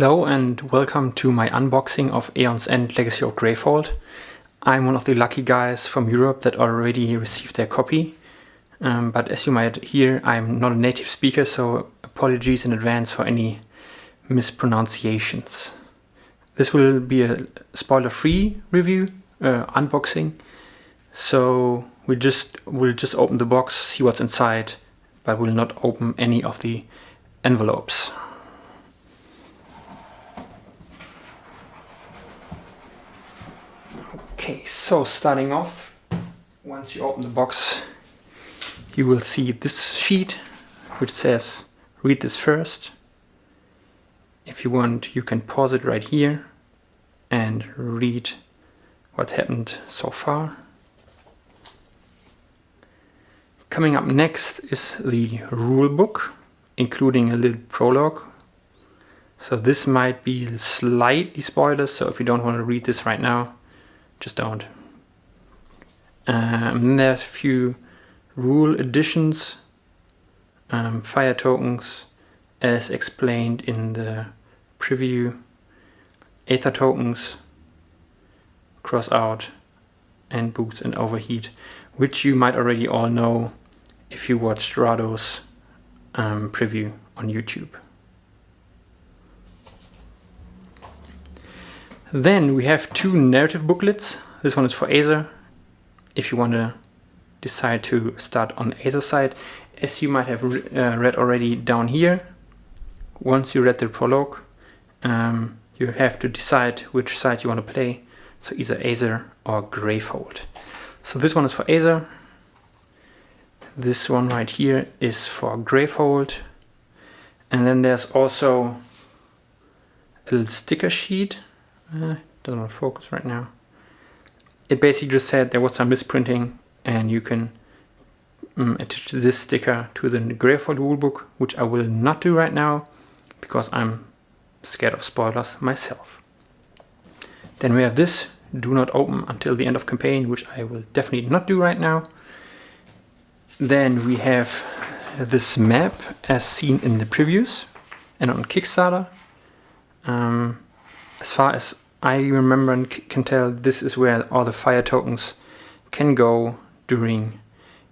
Hello and welcome to my unboxing of Aeon's End Legacy of Gravehold. I'm one of the lucky guys from Europe that already received their copy. But as you might hear, I'm not a native speaker, so apologies in advance for any mispronunciations. This will be a spoiler-free review, unboxing. So we'll just open the box, see what's inside, but we'll not open any of the envelopes. Okay, so starting off, once you open the box, you will see this sheet which says read this first. If you want, you can pause it right here and read what happened so far. Coming up next is the rule book, including a little prologue. So this might be slightly spoilers, so if you don't want to read this right now, just don't. Then there's a few rule additions, fire tokens as explained in the preview, aether tokens, cross out, and boost and overheat, which you might already all know if you watched Rado's preview on YouTube. Then we have two narrative booklets. This one is for Aether, if you want to decide to start on the Aether side. As you might have read already down here, once you read the prologue, you have to decide which side you want to play, so either Aether or Gravehold. So this one is for Aether. This one right here is for Gravehold. And then there's also a little sticker sheet. Doesn't want to focus right now. It basically just said there was some misprinting and you can attach this sticker to the Gravehold rulebook, which I will not do right now because I'm scared of spoilers myself. Then we have this, do not open until the end of campaign, which I will definitely not do right now. Then we have this map as seen in the previews and on Kickstarter. As far as I remember and can tell, this is where all the fire tokens can go during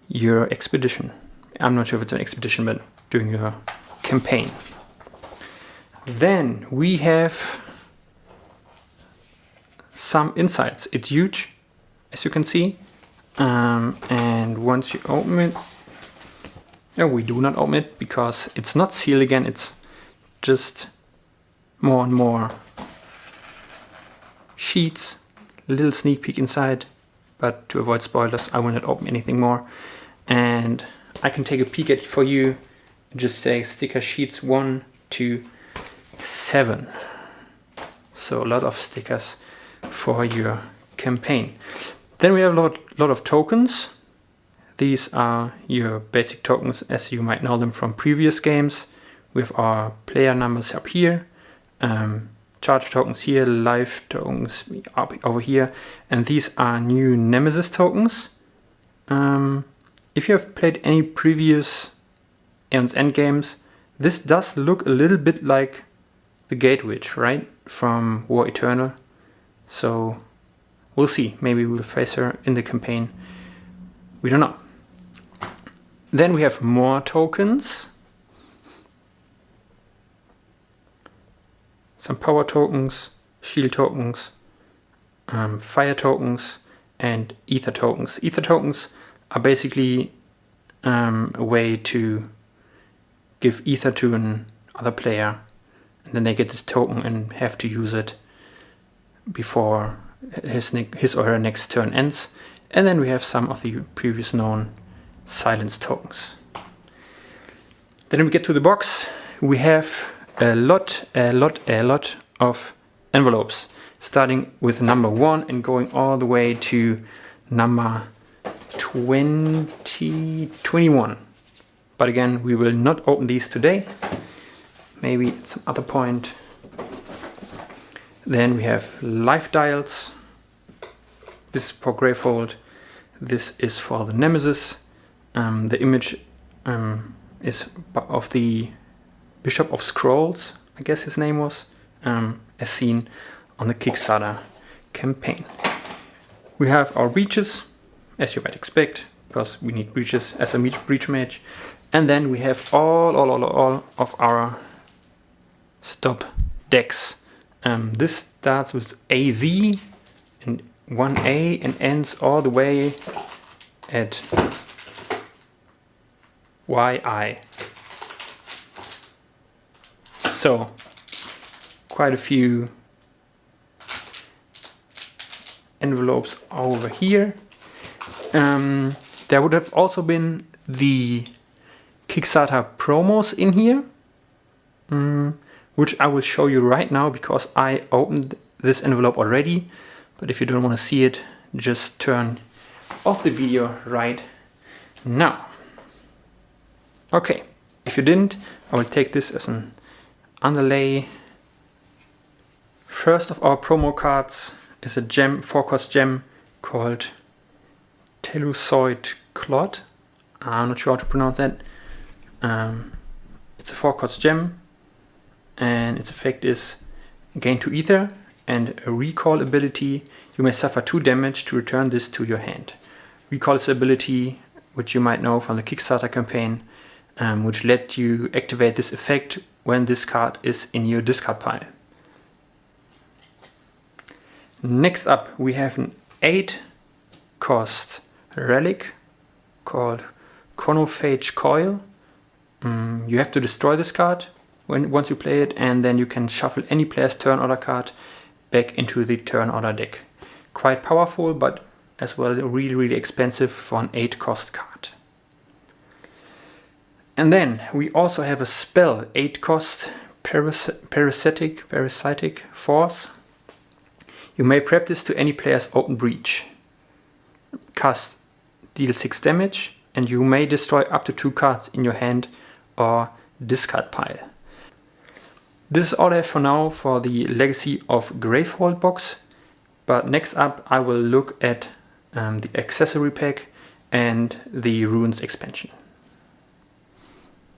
your expedition. I'm not sure if it's an expedition, but during your campaign. Then we have some insights. It's huge, as you can see. And once you open it, no, we do not open it because it's not sealed again. It's just more and more sheets, a little sneak peek inside, but to avoid spoilers I will not open anything more. And I can take a peek at it for you and just say sticker sheets 1 to 7. So a lot of stickers for your campaign. Then we have a lot of tokens. These are your basic tokens as you might know them from previous games, with our player numbers up here. Charge tokens here, life tokens up over here, and these are new Nemesis tokens. If you have played any previous Aeon's End games, this does look a little bit like the Gate Witch, right? From War Eternal. So we'll see, maybe we'll face her in the campaign. We don't know. Then we have more tokens. Some power tokens, shield tokens, fire tokens, and ether tokens. Ether tokens are basically a way to give ether to another player, and then they get this token and have to use it before his or her next turn ends. And then we have some of the previous known silence tokens. Then we get to the box. We have a lot of envelopes, starting with number 1 and going all the way to number 21. But again, we will not open these today. Maybe at some other point. Then we have life dials. This is for Gravehold. This is for the Nemesis. The image is of the Bishop of Scrolls, I guess his name was, as seen on the Kickstarter campaign. We have our breaches, as you might expect, because we need breaches as a breach mage. And then we have all of our stop decks. This starts with AZ and 1A and ends all the way at YI. So, quite a few envelopes over here. There would have also been the Kickstarter promos in here, which I will show you right now because I opened this envelope already. But if you don't want to see it, just turn off the video right now. Okay, if you didn't, I will take this as an underlay. First of our promo cards is a gem, 4-cost gem called Telusoid Clod. I'm not sure how to pronounce that. It's a 4-cost gem, and its effect is gain 2 ether and a recall ability. You may suffer 2 damage to return this to your hand. Recall is an ability which you might know from the Kickstarter campaign, which let you activate this effect when this card is in your discard pile. Next up we have an 8-cost relic called Chronophage Coil. You have to destroy this card once you play it, and then you can shuffle any player's turn order card back into the turn order deck. Quite powerful, but as well really expensive for an 8-cost card. And then we also have a spell, 8-cost parasitic force. You may prep this to any player's open breach. Cast, deal 6 damage, and you may destroy up to 2 cards in your hand or discard pile. This is all I have for now for the Legacy of Gravehold box, but next up I will look at the accessory pack and the Runes expansion.